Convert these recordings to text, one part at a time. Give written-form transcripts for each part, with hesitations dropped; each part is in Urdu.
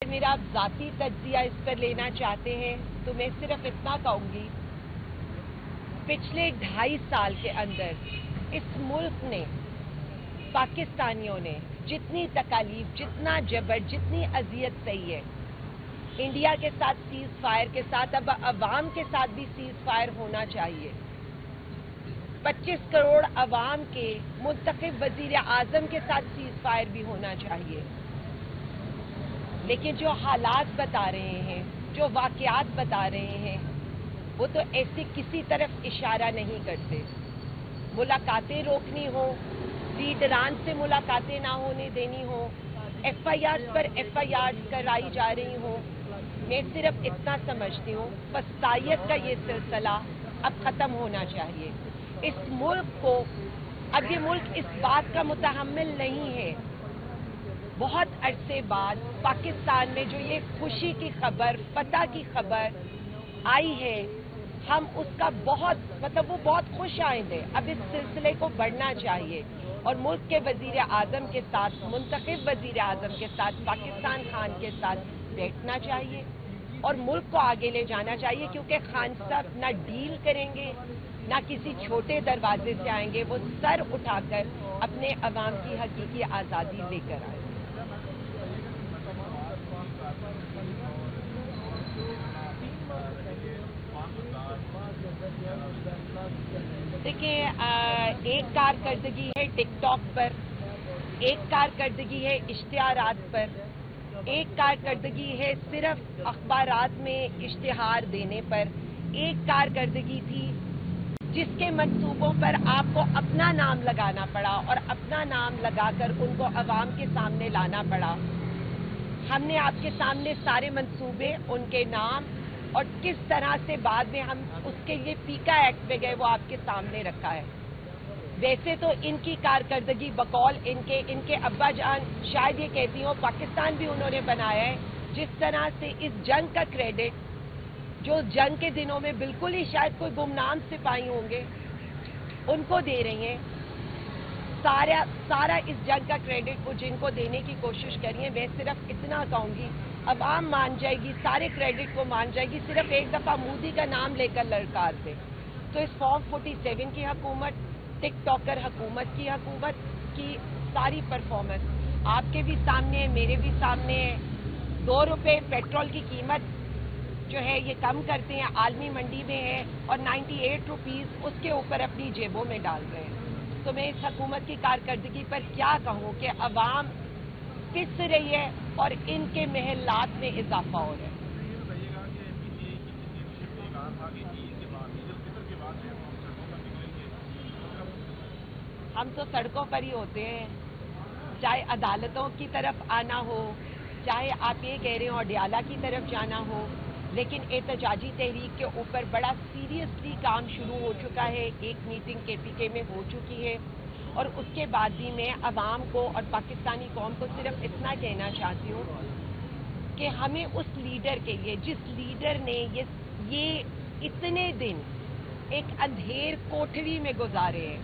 میرا ذاتی تجزیہ اس پر لینا چاہتے ہیں تو میں صرف اتنا کہوں گی، پچھلے 2.5 سال کے اندر اس ملک نے، پاکستانیوں نے جتنی تکالیف، جتنا جبر، جتنی اذیت سہی ہے، انڈیا کے ساتھ سیز فائر کے ساتھ اب عوام کے ساتھ بھی سیز فائر ہونا چاہیے۔ 25 کروڑ عوام کے منتخب وزیر اعظم کے ساتھ سیز فائر بھی ہونا چاہیے، لیکن جو حالات بتا رہے ہیں، جو واقعات بتا رہے ہیں، وہ تو ایسے کسی طرف اشارہ نہیں کرتے۔ ملاقاتیں روکنی ہوں، لیڈران سے ملاقاتیں نہ ہونے دینی ہوں، ایف آئی آر پر ایف آئی آر کرائی جا رہی ہوں، میں صرف اتنا سمجھتی ہوں فسادیت کا یہ سلسلہ اب ختم ہونا چاہیے۔ اس ملک کو، اب یہ ملک اس بات کا متحمل نہیں ہے۔ بہت عرصے بعد پاکستان میں جو یہ خوشی کی خبر، فتح کی خبر آئی ہے، ہم اس کا وہ بہت خوش آئندے۔ اب اس سلسلے کو بڑھنا چاہیے اور ملک کے وزیر اعظم کے ساتھ، منتخب وزیر اعظم کے ساتھ، پاکستان خان کے ساتھ بیٹھنا چاہیے اور ملک کو آگے لے جانا چاہیے، کیونکہ خان صاحب نہ ڈیل کریں گے، نہ کسی چھوٹے دروازے سے آئیں گے، وہ سر اٹھا کر اپنے عوام کی حقیقی آزادی لے کر آئیں۔ دیکھیں، ایک کارکردگی ہے ٹک ٹاک پر، ایک کارکردگی ہے اشتہارات پر، ایک کارکردگی ہے صرف اخبارات میں اشتہار دینے پر، ایک کارکردگی تھی جس کے منصوبوں پر آپ کو اپنا نام لگانا پڑا اور اپنا نام لگا کر ان کو عوام کے سامنے لانا پڑا۔ ہم نے آپ کے سامنے سارے منصوبے، ان کے نام اور کس طرح سے بعد میں ہم اس کے لیے پیکا ایکٹ پہ گئے وہ آپ کے سامنے رکھا ہے۔ ویسے تو ان کی کارکردگی بقول ان کے ابا جان شاید یہ کہتی ہوں پاکستان بھی انہوں نے بنایا ہے، جس طرح سے اس جنگ کا کریڈٹ جو جنگ کے دنوں میں بالکل ہی شاید کوئی گمنام سپاہی ہوں گے ان کو دے رہی ہیں، سارا اس جنگ کا کریڈٹ وہ جن کو دینے کی کوشش کری ہے۔ میں صرف اتنا کہوں گی، عوام مان جائے گی، سارے کریڈٹ کو مان جائے گی، صرف ایک دفعہ مودی کا نام لے کر للکار دے۔ تو اس فارم 47 کی حکومت، ٹک ٹاکر حکومت کی ساری پرفارمنس آپ کے بھی سامنے ہے، میرے بھی سامنے ہے۔ 2 روپے پیٹرول کی قیمت جو ہے یہ کم کرتے ہیں، عالمی منڈی میں ہے، اور 98 روپیز اس کے اوپر اپنی جیبوں میں ڈال رہے ہیں۔ تو میں اس حکومت کی کارکردگی پر کیا کہوں کہ عوام پس رہی ہے اور ان کے محلات میں اضافہ ہو رہا ہے۔ ہم تو سڑکوں پر ہی ہوتے ہیں، چاہے عدالتوں کی طرف آنا ہو، چاہے آپ یہ کہہ رہے ہو اڈیالہ کی طرف جانا ہو، لیکن احتجاجی تحریک کے اوپر بڑا سیریسلی کام شروع ہو چکا ہے۔ ایک میٹنگ کے پی کے میں ہو چکی ہے اور اس کے بعد بھی میں عوام کو اور پاکستانی قوم کو صرف اتنا کہنا چاہتی ہوں کہ ہمیں اس لیڈر کے لیے، جس لیڈر نے یہ اتنے دن ایک اندھیر کوٹھری میں گزارے ہیں،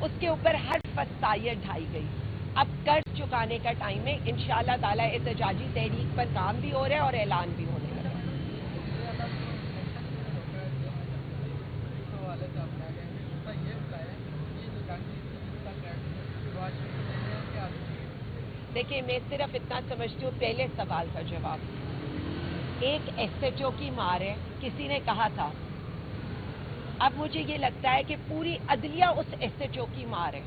اس کے اوپر ہر فسائر ڈھائی گئی۔ اب قرض چکانے کا ٹائم ہے، انشاءاللہ تعالی احتجاجی تحریک پر کام بھی ہو رہا ہے اور اعلان بھی ہونے لگا۔ دیکھیں، میں صرف اتنا سمجھتی ہوں، پہلے سوال کا جواب، ایک ایس ایچ او کی مار ہے، کسی نے کہا تھا، اب مجھے یہ لگتا ہے کہ پوری عدلیہ اس ایس ایچ او کی مار ہے۔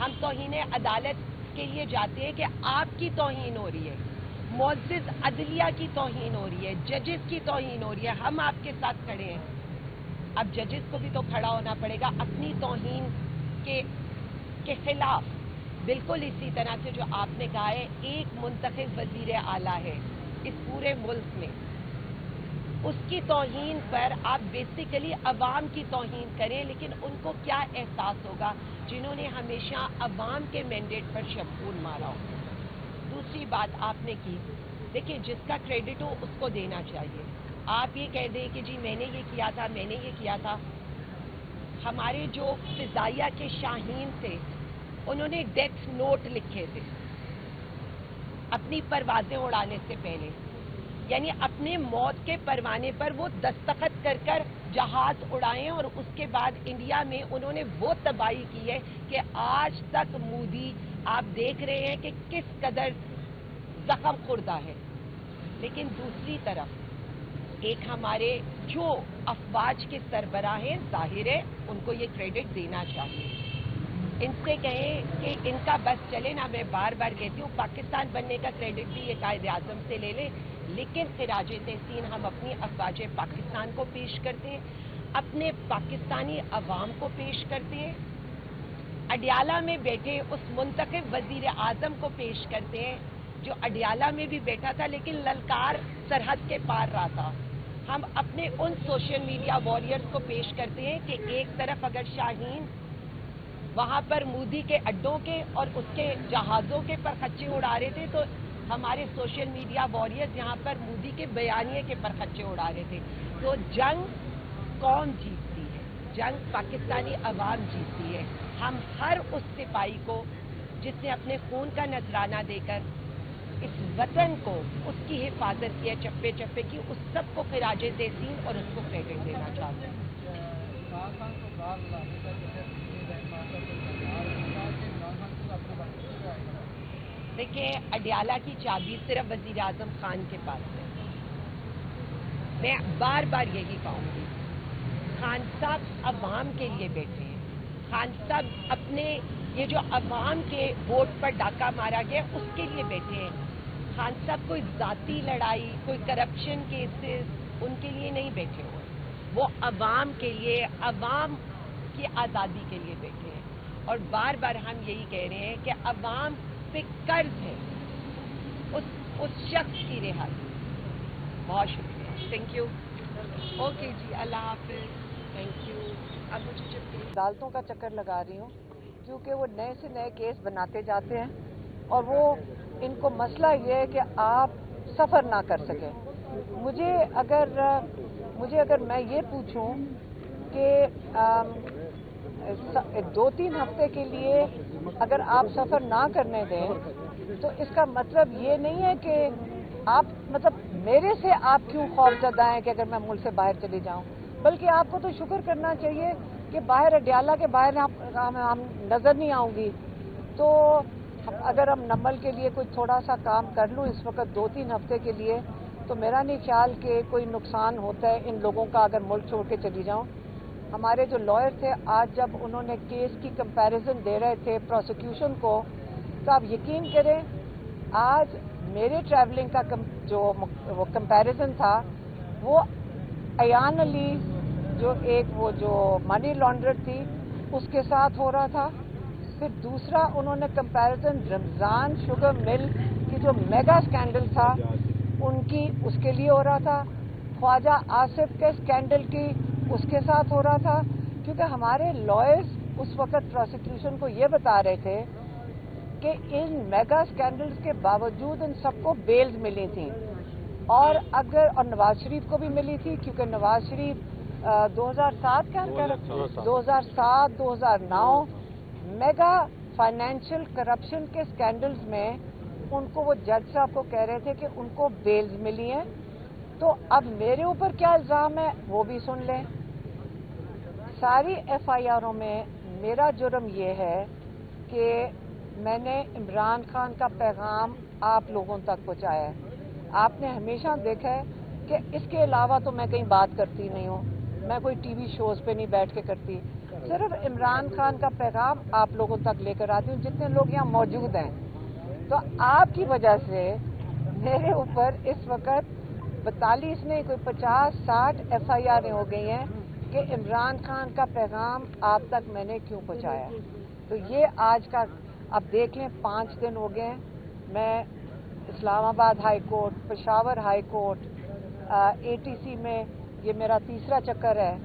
ہم توہین عدالت کے لیے جاتے ہیں کہ آپ کی توہین ہو رہی ہے، معزز عدلیہ کی توہین ہو رہی ہے، ججز کی توہین ہو رہی ہے، ہم آپ کے ساتھ کھڑے ہیں۔ اب ججز کو بھی تو کھڑا ہونا پڑے گا اپنی توہین کے خلاف۔ بالکل اسی طرح سے جو آپ نے کہا ہے، ایک منتخب وزیر اعلیٰ ہے اس پورے ملک میں، اس کی توہین پر آپ بیسیکلی عوام کی توہین کریں، لیکن ان کو کیا احساس ہوگا جنہوں نے ہمیشہ عوام کے مینڈیٹ پر شبخون مارا ہو۔ دوسری بات آپ نے کی، دیکھیں جس کا کریڈٹ ہو اس کو دینا چاہیے۔ آپ یہ کہہ دیں کہ جی میں نے یہ کیا تھا، میں نے یہ کیا تھا۔ ہمارے جو فضائیہ کے شاہین تھے، انہوں نے ڈیتھ نوٹ لکھے تھے، اپنی پروازیں اڑانے سے پہلے، یعنی اپنے موت کے پروانے پر وہ دستخط کر کر جہاز اڑائیں، اور اس کے بعد انڈیا میں انہوں نے وہ تباہی کی ہے کہ آج تک مودی آپ دیکھ رہے ہیں کہ کس قدر زخم خوردہ ہے۔ لیکن دوسری طرف ایک ہمارے جو افواج کے سربراہ ہیں، ظاہر ہے ان کو یہ کریڈٹ دینا چاہیے، ان سے کہیں کہ ان کا بس چلے نا۔ میں بار بار کہتی ہوں پاکستان بننے کا کریڈٹ بھی یہ قائد اعظم سے لے لیں، لیکن خراج تحسین ہم اپنی افواج پاکستان کو پیش کرتے ہیں، اپنے پاکستانی عوام کو پیش کرتے ہیں، اڈیالہ میں بیٹھے اس منتخب وزیر اعظم کو پیش کرتے ہیں جو اڈیالہ میں بھی بیٹھا تھا لیکن للکار سرحد کے پار رہا تھا۔ ہم اپنے ان سوشل میڈیا واریئرز کو پیش کرتے ہیں کہ ایک طرف اگر شاہین وہاں پر مودی کے اڈوں کے اور اس کے جہازوں کے پر خچے اڑا رہے تھے، تو ہمارے سوشل میڈیا واریئرز یہاں پر مودی کے بیانیے کے پر خچے اڑا رہے تھے۔ تو جنگ کون جیتتی ہے؟ جنگ پاکستانی عوام جیتتی ہے۔ ہم ہر اس سپاہی کو جس نے اپنے خون کا نذرانہ دے کر اس وطن کو، اس کی حفاظت کی ہے چپے چپے کی، اس سب کو خراج تحسین اور اس کو کریڈٹ دینا چاہتے ہیں۔ دیکھیں، اڈیالہ کی چابی صرف وزیر اعظم خان کے پاس ہے۔ میں بار بار یہی کہوں گی، خان صاحب عوام کے لیے بیٹھے ہیں، خان صاحب اپنے یہ جو عوام کے ووٹ پر ڈاکہ مارا گیا اس کے لیے بیٹھے ہیں۔ خان صاحب کوئی ذاتی لڑائی، کوئی کرپشن کیسز ان کے لیے نہیں بیٹھے ہوئے، وہ عوام کے لیے، عوام کی آزادی کے لیے بیٹھے ہیں، اور بار بار ہم یہی کہہ رہے ہیں کہ عوام پہ قرض ہے اس شخص کی رہائی۔ بہت شکریہ، تھینک یو۔ اوکے جی، اللہ حافظ، تھینک یو۔ اب مجھے جب عدالتوں کا چکر لگا رہی ہوں کیونکہ وہ نئے سے نئے کیس بناتے جاتے ہیں، اور وہ ان کو مسئلہ یہ ہے کہ آپ سفر نہ کر سکیں۔ مجھے اگر میں یہ پوچھوں کہ 2-3 ہفتے کے لیے اگر آپ سفر نہ کرنے دیں تو اس کا مطلب یہ نہیں ہے کہ آپ میرے سے آپ کیوں خوف زدہ ہیں کہ اگر میں ملک سے باہر چلی جاؤں، بلکہ آپ کو تو شکر کرنا چاہیے کہ باہر اڈیالہ کے باہر ہم نظر نہیں آؤں گی۔ تو اگر ہم نمبل کے لیے کوئی تھوڑا سا کام کر لوں اس وقت 2-3 ہفتے کے لیے، تو میرا نہیں خیال کہ کوئی نقصان ہوتا ہے ان لوگوں کا اگر ملک چھوڑ کے چلی جاؤں۔ ہمارے جو لائر تھے آج جب انہوں نے کیس کی کمپیریزن دے رہے تھے پروسیکیوشن کو، تو آپ یقین کریں آج میرے ٹریولنگ کا جو وہ کمپیریزن تھا وہ ایان علی جو منی لانڈرر تھی اس کے ساتھ ہو رہا تھا، پھر دوسرا انہوں نے کمپیریزن رمضان شوگر مل کی جو میگا سکینڈل تھا اس کے لیے ہو رہا تھا، خواجہ آصف کے سکینڈل کی اس کے ساتھ ہو رہا تھا، کیونکہ ہمارے لائرز اس وقت پروسیکیوشن کو یہ بتا رہے تھے کہ ان میگا سکینڈلز کے باوجود ان سب کو بیلز ملی تھیں، اور نواز شریف کو بھی ملی تھی، کیونکہ Nawaz Sharif 2007 mega financial corruption کے سکینڈلز میں ان کو وہ جج صاحب کو کہہ رہے تھے کہ ان کو بیلز ملی ہیں۔ تو اب میرے اوپر کیا الزام ہے وہ بھی سن لیں۔ ساری ایف آئی آروں میں میرا جرم یہ ہے کہ میں نے عمران خان کا پیغام آپ لوگوں تک پہنچایا ہے۔ آپ نے ہمیشہ دیکھا ہے کہ اس کے علاوہ تو میں کہیں بات کرتی نہیں ہوں، میں کوئی ٹی وی شوز پہ نہیں بیٹھ کے کرتی، صرف عمران خان کا پیغام آپ لوگوں تک لے کر آتی ہوں جتنے لوگ یہاں موجود ہیں۔ تو آپ کی وجہ سے میرے اوپر اس وقت 42 نہیں کوئی 50-60 ایف آئی آریں ہو گئی ہیں کہ عمران خان کا پیغام آپ تک میں نے کیوں پہنچایا۔ تو یہ آج کا اب دیکھ لیں 5 دن ہو گئے ہیں، میں Islamabad high court, Peshawar high court, A T C میں یہ میرا تیسرا چکر ہے،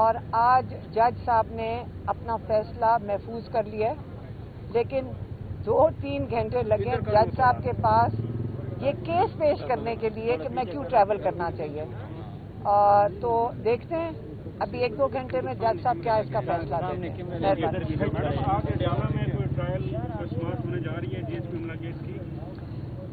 اور آج جج صاحب نے اپنا فیصلہ محفوظ کر لیا ہے، لیکن 2-3 گھنٹے لگے جج صاحب کے پاس یہ کیس پیش کرنے کے لیے کہ میں کیوں ٹریول کرنا چاہیے، تو دیکھتے ہیں ابھی 1-2 گھنٹے میں جج صاحب کیا اس کا فیصلہ دیتے ہیں۔ مہربانی۔